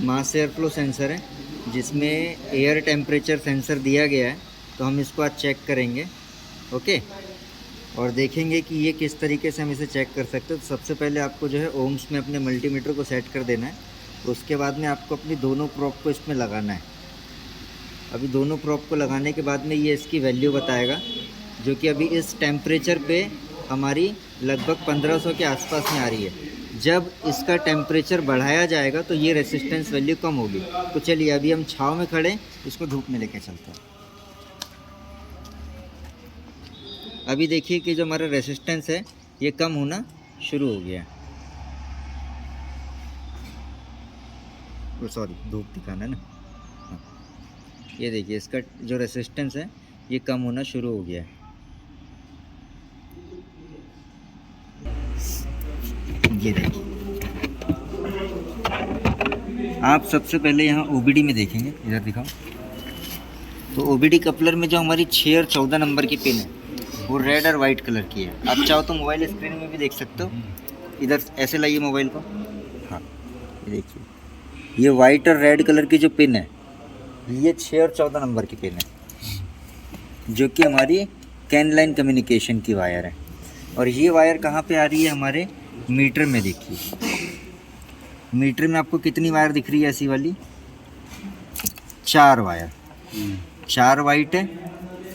Mass air flow sensor है, जिसमें air temperature sensor दिया गया है। तो हम इसको आज चेक करेंगे, ओके, और देखेंगे कि ये किस तरीके से हम इसे चेक कर सकते हैं। तो सबसे पहले आपको जो है ओम्स में अपने मल्टीमीटर को सेट कर देना है। उसके बाद में आपको अपनी दोनों प्रोब को इसमें लगाना है। अभी दोनों प्रोब को लगाने के बाद में ये इसकी वैल्यू बताएगा, जो कि अभी इस टेम्परेचर पे हमारी लगभग 1500 के आसपास में आ रही है। जब इसका टेम्परेचर बढ़ाया जाएगा तो ये रेसिस्टेंस वैल्यू कम होगी। तो चलिए अभी हम छाँव में खड़े इसको धूप में लेके चलते हैं। अभी देखिए कि जो हमारा रेसिस्टेंस है ये कम होना शुरू हो गया। सॉरी, धूप दिखाना है ना। हाँ, ये देखिए इसका जो रेसिस्टेंस है ये कम होना शुरू हो गया है। ये देखिए, आप सबसे पहले यहाँ OBD में देखेंगे, इधर दिखाओ। तो OBD कपलर में जो हमारी 6 और 14 नंबर की पिन है वो रेड और वाइट कलर की है। आप चाहो तो मोबाइल स्क्रीन में भी देख सकते हो। इधर ऐसे लाइए मोबाइल को। हाँ, ये देखिए, ये वाइट और रेड कलर की जो पिन है ये 6 और 14 नंबर की पिन है, जो कि हमारी कैन लाइन कम्युनिकेशन की वायर है। और ये वायर कहाँ पे आ रही है? हमारे मीटर में। देखिए मीटर में आपको कितनी वायर दिख रही है? ऐसी वाली 4 वायर, 4 वाइट है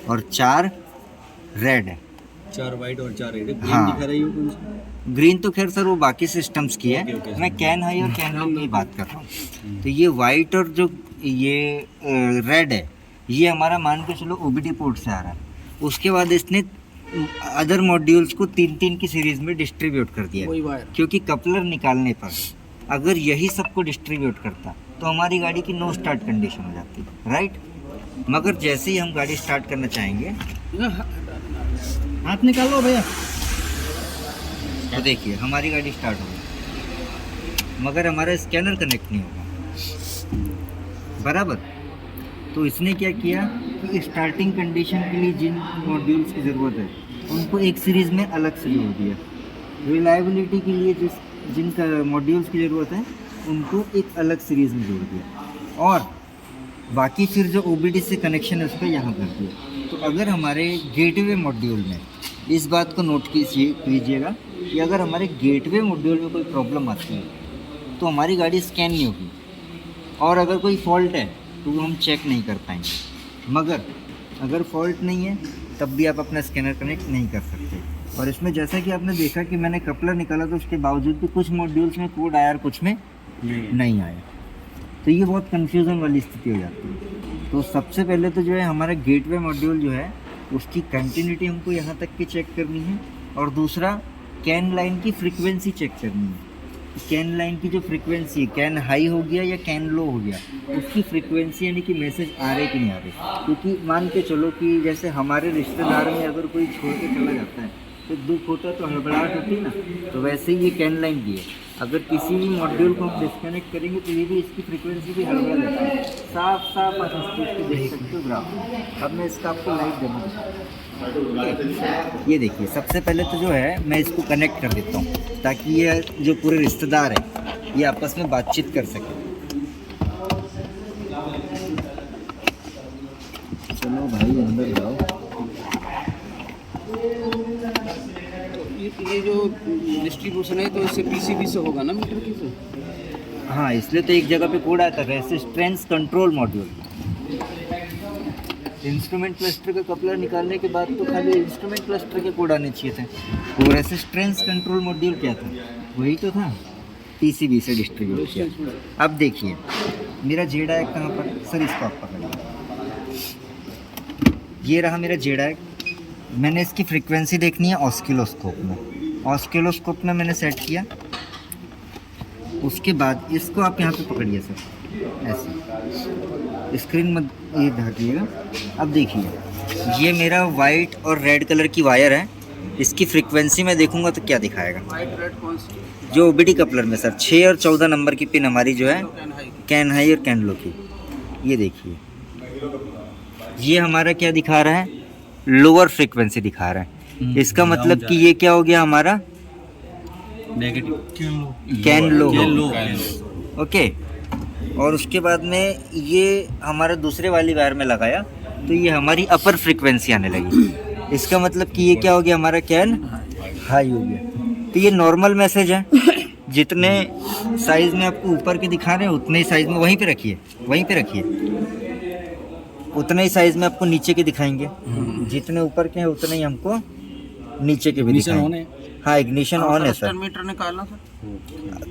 और 4 रेड है। 4 वाइट और 4 रेड। हाँ। दिखा रही हो कौन सी? ग्रीन तो खैर सर वो बाकी सिस्टम्स की है। ओके। मैं कैन हाई और कैन लो की बात कर रहा हूँ। तो ये वाइट और जो ये रेड है ये हमारा मान के चलो OBD पोर्ट से आ रहा है। उसके बाद इसने अदर मॉड्यूल्स को 3-3 की सीरीज में डिस्ट्रीब्यूट कर दिया, क्योंकि कपलर निकालने पर अगर यही सबको डिस्ट्रीब्यूट करता तो हमारी गाड़ी की नो स्टार्ट कंडीशन हो जाती, राइट। मगर जैसे ही हम गाड़ी स्टार्ट करना चाहेंगे, हाथ निकालो भैया। तो देखिए हमारी गाड़ी स्टार्ट होगी, मगर हमारा स्कैनर कनेक्ट नहीं होगा, बराबर। तो इसने क्या किया कि स्टार्टिंग कंडीशन के लिए जिन मॉड्यूल्स की ज़रूरत है उनको एक सीरीज़ में अलग से जोड़ दिया। रिलायबिलिटी के लिए जिनका मॉड्यूल्स की ज़रूरत है उनको एक अलग सीरीज़ में जोड़ दिया, और बाकी फिर जो OBD से कनेक्शन है उसको यहाँ कर दिया। तो अगर हमारे गेटवे मॉड्यूल में, इस बात को नोट कीजिएगा कि अगर हमारे गेटवे मॉड्यूल में कोई प्रॉब्लम आती है तो हमारी गाड़ी स्कैन नहीं होगी, और अगर कोई फॉल्ट है तो वो हम चेक नहीं कर पाएंगे। मगर अगर फॉल्ट नहीं है तब भी आप अपना स्कैनर कनेक्ट नहीं कर सकते। और इसमें जैसा कि आपने देखा कि मैंने कपलर निकाला तो उसके बावजूद भी कुछ मॉड्यूल्स में कोड आया और कुछ में नहीं आया। तो ये बहुत कन्फ्यूज़न वाली स्थिति हो जाती है। तो सबसे पहले तो जो है हमारा गेटवे मॉड्यूल जो है उसकी कंटिन्यूटी हमको यहाँ तक की चेक करनी है, और दूसरा कैन लाइन की फ्रीक्वेंसी चेक करनी है। कैन लाइन की जो फ्रीक्वेंसी है, कैन हाई हो गया या कैन लो हो गया, उसकी फ्रीक्वेंसी यानी कि मैसेज आ रहे कि नहीं आ रहे। क्योंकि मान के चलो कि जैसे हमारे रिश्तेदार में अगर कोई छोड़ के चला जाता है तो दुख होता है, तो हड़बड़ाहट होती है ना। तो वैसे ही ये कैन लाइन की है, अगर किसी भी मॉड्यूल को हम डिस्कनेक्ट करेंगे तो ये भी इसकी फ्रीक्वेंसी भी हड़बड़ा जाती है। साफ साफ आप इस चीज़ को देख सकते हो ग्राफ में। अब मैं इसका आपको लाइव देना, ये देखिए सबसे पहले तो जो है मैं इसको कनेक्ट कर देता हूँ ताकि ये जो पूरे रिश्तेदार हैं ये आपस में बातचीत कर सकें। चलो भाई अंदर जाओ। ये जो डिस्ट्रीब्यूशन है तो इससे PCB से होगा ना मीटर की से? हाँ, इसलिए तो एक जगह पे कोड आता है resistance control module. Instrument cluster का कपलर निकालने के बाद तो खाली इंस्ट्रूमेंट क्लस्टर के कोड आने चाहिए थे। वो रेसिस्टेंस कंट्रोल मॉड्यूल क्या था? वही तो था, PCB से डिस्ट्रीब्यूट किया। अब देखिए मेरा जेडा है कहाँ पर? सर इसको आप पकड़िए, ये रहा मेरा जेडा है। मैंने इसकी फ्रीक्वेंसी देखनी है ऑस्किलोस्कोप में। ऑस्किलोस्कोप में मैंने सेट किया। उसके बाद इसको आप यहाँ पे पकड़िए सर, ऐसे स्क्रीन मत ये ढाकिएगा। अब देखिए ये मेरा वाइट और रेड कलर की वायर है। इसकी फ्रीक्वेंसी मैं देखूंगा तो क्या दिखाएगा? वाइट रेड कौन सी? जो OBD कपलर में सर 6 और 14 नंबर की पिन हमारी जो है कैन हाई और कैन लो की। ये देखिए ये हमारा क्या दिखा रहा है? लोअर फ्रीक्वेंसी दिखा रहा है। इसका मतलब कि ये क्या हो गया हमारा? Negative can low. ओके, और उसके बाद में ये हमारे दूसरे वाली वायर में लगाया तो ये हमारी अपर फ्रीक्वेंसी आने लगी। इसका मतलब कि ये क्या हो गया, हमारा कैन हाई हो गया। तो ये नॉर्मल मैसेज है, जितने साइज़ में आपको ऊपर के दिखा रहे हैं उतने ही साइज़ में वहीं पे रखिए, वहीं पे रखिए। उतने ही साइज़ में आपको नीचे के दिखाएंगे, जितने ऊपर के हैं उतने ही हमको नीचे के भी दिखाएंगे। हाँ, इग्निशन ऑन है सर। मीटर निकालना सर,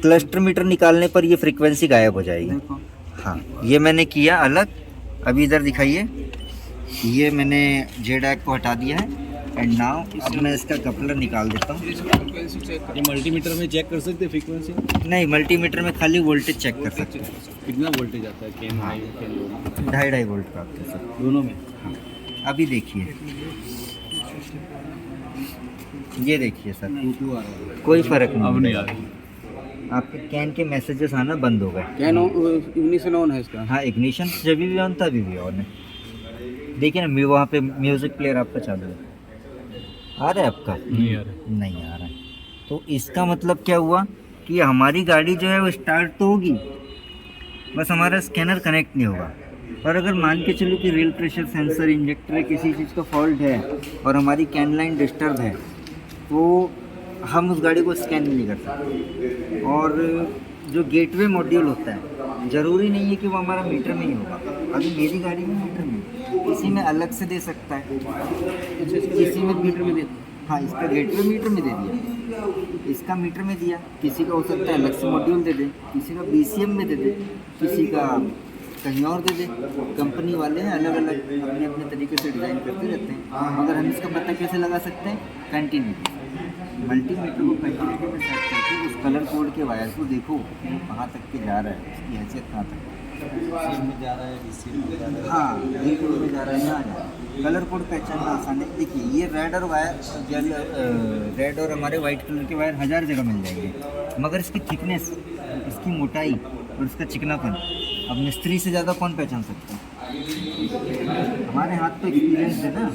क्लस्टर मीटर निकालने पर ये फ्रीक्वेंसी गायब हो जाएगी। हाँ, ये मैंने किया अलग। अभी इधर दिखाइए, ये मैंने जेड को हटा दिया है एंड नाउ अब मैं इसका कपलर निकाल देता हूँ। ये मल्टीमीटर में चेक कर सकते हैं फ्रीक्वेंसी? नहीं, मल्टीमीटर में खाली वोल्टेज चेक कर सकते हैं। कितना वोल्टेज आता है can high can low? 2.5 volt का आपके सर दोनों में। अभी देखिए, ये देखिए सर, क्यों आ रहा है? कोई फ़र्क नहीं अब नहीं पड़ेगा। आ रही। आपके कैन के मैसेजेस आना बंद हो गए। कैन इग्निशन ऑन है इसका। हाँ, इग्निशन जब भी ऑन था, अभी भी ऑन है। देखिए ना, वहाँ पे म्यूज़िक प्लेयर आपका चालू है। आ रहा है आपका? नहीं आ रहा। नहीं आ रहा है। तो इसका मतलब क्या हुआ कि हमारी गाड़ी जो है वो स्टार्ट तो होगी, बस हमारा स्कैनर कनेक्ट नहीं होगा। और अगर मान के चलो कि रेल प्रेशर सेंसर, इंजेक्टर, किसी चीज़ का फॉल्ट है और हमारी कैन लाइन डिस्टर्ब है, तो हम उस गाड़ी को स्कैन नहीं कर सकते। और जो गेटवे मॉड्यूल होता है, ज़रूरी नहीं है कि वो हमारा मीटर में ही होगा। अभी मेरी गाड़ी में मीटर में, किसी में अलग से दे सकता है, किसी में मीटर में दे। हाँ, इसका गेटवे मीटर में दे दिया, इसका मीटर में दिया, किसी का हो सकता है अलग से मॉड्यूल दे दे, किसी का BCM में दे दे, किसी का कहीं और दे दे। कंपनी वाले हैं अलग अलग अपने अपने तरीके से डिज़ाइन करते रहते हैं। मगर हम इसका पता कैसे लगा सकते हैं? कंटिन्यूटी, मल्टीमीटर को कंटिन्यूटी में सेट करके उस कलर कोड के वायर को देखो वो कहाँ तक के जा रहा है, उसकी हैसियत कहाँ तक में जा रहा है, BCM में जा रहा है। हाँ, बिल्कुल में जा रहा है, यहाँ जा रहा है। कलर कोड पहचानना आसान है। देखिए, ये रेड और वायर रेड और हमारे वाइट कलर के वायर 1000 जगह मिल जाएंगे, मगर इसकी थिकनेस, इसकी मोटाई और इसका चिकनापन अब मिस्त्री से ज़्यादा कौन पहचान सकता है? हमारे हाथ तो एक्सपीरियंस है ना।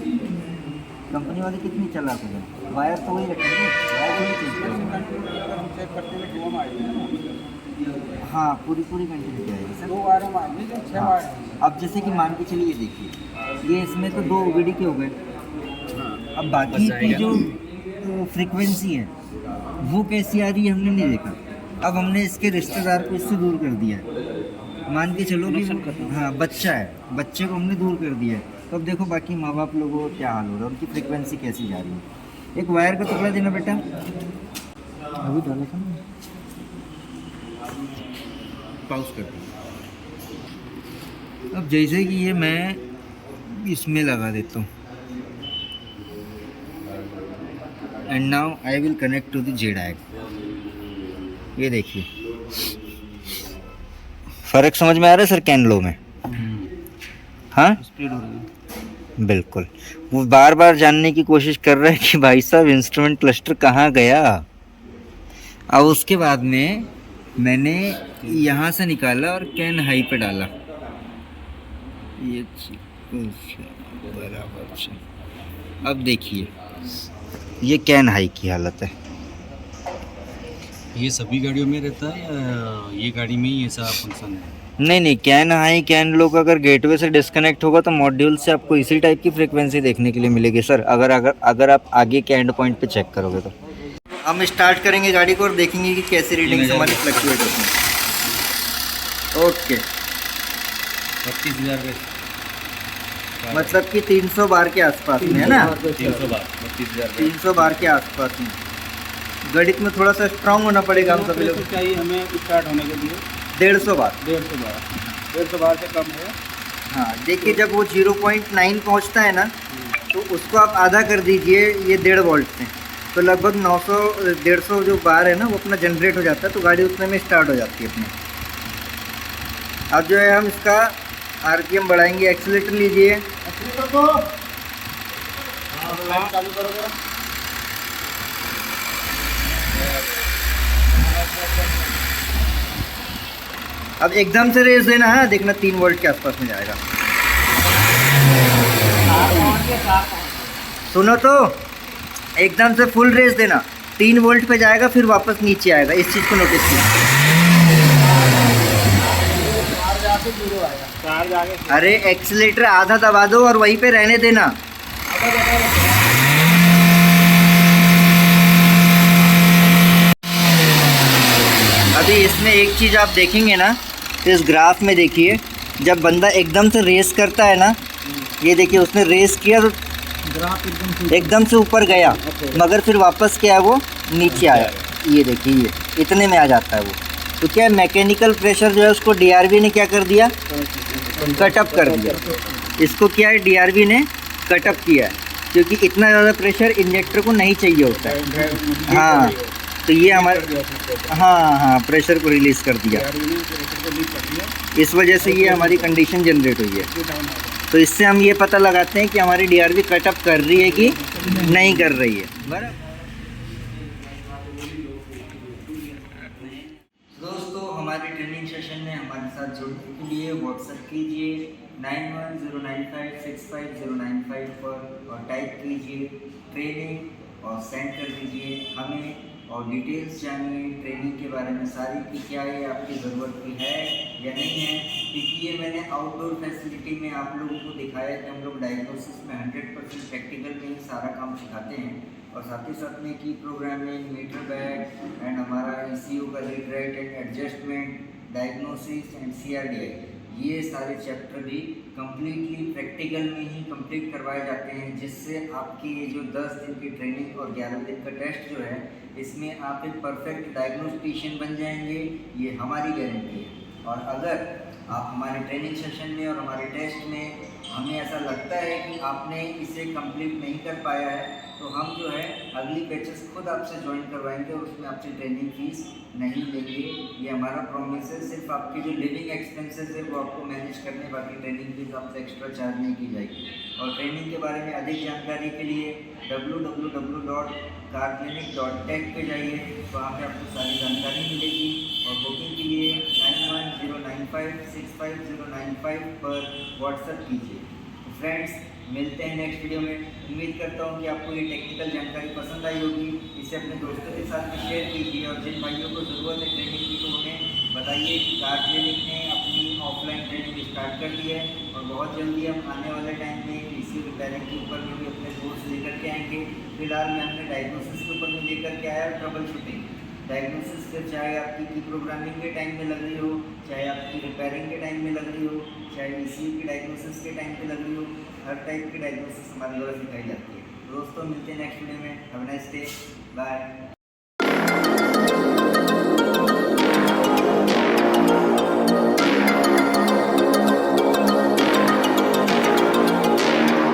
कंपनी वाले कितनी चालाक हो गए, वायर तो वही रखेंगे, वायर वही चेंज करेंगे। हाँ, पूरी कंटिन्यूटी आएगी सर। 2 वायर मारने 6 वायर। अब जैसे कि मान के चलिए, देखिए ये इसमें तो 2 OBD के हो गए। अब बाकी की जो फ्रीक्वेंसी है वो कैसी आ रही है हमने नहीं देखा। अब हमने इसके रिश्तेदार को इससे दूर कर दिया है। मान के चलो कि हाँ, बच्चा है, बच्चे को हमने दूर कर दिया है। तो अब देखो बाकी माँ बाप लोगों को क्या हाल हो रहा है, उनकी फ्रीक्वेंसी कैसी जा रही है। एक वायर का टुकड़ा देना बेटा, अभी डाला था ना, पॉज कर दिया। अब जैसे कि ये मैं इसमें लगा देता हूँ and now I will connect to the Z. ये देखिए, फ़र्क समझ में आ रहा है सर कैन लो में? हाँ, स्पीड हो रही है। बिल्कुल। वो बार बार जानने की कोशिश कर रहा है कि भाई साहब इंस्ट्रूमेंट क्लस्टर कहाँ गया। अब उसके बाद में मैंने यहाँ से निकाला और कैन हाई पे डाला, ये बराबर से। अब देखिए, ये कैन हाई की हालत है। ये सभी गाड़ियों में रहता है या ये गाड़ी में ही ऐसा फंक्शन है? नहीं, कैन हाई कैन लो का अगर गेटवे से डिस्कनेक्ट होगा तो मॉड्यूल से आपको इसी टाइप की फ्रीक्वेंसी देखने के लिए मिलेगी सर। अगर आप आगे के एंड पॉइंट पे चेक करोगे तो। हम स्टार्ट करेंगे गाड़ी को और देखेंगे कि कैसी रीडिंग्स हमारी फ्लक्चुएट होती हैं। ओके, 32,000 मतलब कि 300 बार के आसपास में है ना? 300 बार 32,000 300 बार के आसपास में। गणित में थोड़ा सा स्ट्रांग होना पड़ेगा हम सभी लोग। चाहिए हमें स्टार्ट होने के लिए 150 बार। 150 बार से कम है। हाँ, देखिए जब वो 0.9 पहुँचता है ना, तो उसको आप आधा कर दीजिए ये 1.5 वोल्ट से, तो लगभग 900-150 जो बार है ना वो अपना जनरेट हो जाता है, तो गाड़ी उतने में स्टार्ट हो जाती है अपने। अब जो है हम इसका RPM बढ़ाएंगे। एक्सीलेटर लीजिए, चालू करोगे। अब एकदम से रेस देना है, देखना 3 वोल्ट के आसपास में जाएगा। सुनो तो, एकदम से फुल रेस देना, 3 वोल्ट पे जाएगा, फिर वापस नीचे आएगा। इस चीज़ को नोटिस किया। चार्ज आगे अरे एक्सीलेटर आधा दबा दो और वहीं पे रहने देना। अभी इसमें एक चीज़ आप देखेंगे ना, तो इस ग्राफ में देखिए, जब बंदा एकदम से रेस करता है ना, ये देखिए उसने रेस किया तो ग्राफ एकदम से ऊपर गया, मगर फिर वापस क्या है वो नीचे आया। ये देखिए ये इतने में आ जाता है वो। तो क्या है, मैकेनिकल प्रेशर जो है उसको डीआरवी ने क्या कर दिया, कटअप कर दिया। इसको क्या है, डीआरवी ने कटअप किया है, क्योंकि इतना ज़्यादा प्रेशर इंजेक्टर को नहीं चाहिए होता है। हाँ, तो ये हमारे हाँ प्रेशर को रिलीज़ कर दिया, इस वजह से ये हमारी कंडीशन जनरेट हुई है। तो इससे हम ये पता लगाते हैं कि हमारी डीआरवी कटअप कर रही है कि नहीं कर रही है। बराबर। दोस्तों, हमारे ट्रेनिंग सेशन में हमारे साथ जुड़ने के लिए व्हाट्सएप कीजिए 9109565095 पर और टाइप कीजिए ट्रेनिंग और सेंड कर दीजिए हमें। और डिटेल्स जानिए ट्रेनिंग के बारे में सारी, कि क्या ये आपकी ज़रूरत की है या नहीं है। क्योंकि ये मैंने आउटडोर फैसिलिटी में आप लोगों को दिखाया कि हम लोग डायग्नोसिस में 100% प्रैक्टिकल में ही सारा काम सिखाते हैं, और साथ ही साथ में की प्रोग्रामिंग, मीटर बैग एंड हमारा ECU का read write and adjustment, diagnosis and CRDI, ये सारे चैप्टर भी कम्प्लीटली प्रैक्टिकल में ही कंप्लीट करवाए जाते हैं, जिससे आपकी ये जो 10 दिन की ट्रेनिंग और 11 दिन का टेस्ट जो है, इसमें आप एक परफेक्ट डायग्नोस्टिशियन बन जाएंगे, ये हमारी गारंटी है। और अगर आप हमारे ट्रेनिंग सेशन में और हमारे टेस्ट में हमें ऐसा लगता है कि आपने इसे कंप्लीट नहीं कर पाया है, तो हम जो है अगली बैचेस खुद आपसे ज्वाइन करवाएंगे और उसमें आपसे ट्रेनिंग फीस नहीं लेंगे। ये हमारा प्रॉमिस है। सिर्फ आपके जो लिविंग एक्सपेंसेस है वो आपको मैनेज करने, बाकी ट्रेनिंग फीस आपसे एक्स्ट्रा चार्ज नहीं की जाएगी। और ट्रेनिंग के बारे में अधिक जानकारी के लिए www.carclinic.tech पे जाइए, वहाँ पे आपको सारी जानकारी मिलेगी। और बुकिंग के लिए 9109565095 पर व्हाट्सएप कीजिए। तो फ्रेंड्स, मिलते हैं नेक्स्ट वीडियो में। उम्मीद करता हूँ कि आपको ये टेक्निकल जानकारी पसंद आई होगी। इसे अपने दोस्तों के साथ भी शेयर कीजिए, और जिन भाइयों को ज़रूरत है ट्रेनिंग की तो उन्हें बताइए कि कार क्लिनिक ने अपनी ऑफलाइन ट्रेनिंग स्टार्ट कर दी है, और बहुत जल्दी हम आने वाले टाइम में इसी रिपेयरिंग के ऊपर में भी अपने कोर्स लेकर के आएंगे। फिलहाल मैं अपने डायग्नोसिस के ऊपर में लेकर के आया ट्रबल शूटिंग। डायग्नोसिस से चाहे आपकी की प्रोग्रामिंग के टाइम में लग रही हो, चाहे आपकी रिपेयरिंग के टाइम में लग रही हो, चाहे ECU की डायग्नोसिस के टाइम पे लग रही हो, हर टाइप की डायग्नोसिस हमारे द्वारा सिखाई जाती है। दोस्तों, मिलते हैं नेक्स्ट वीडियो में। Have a nice day, bye.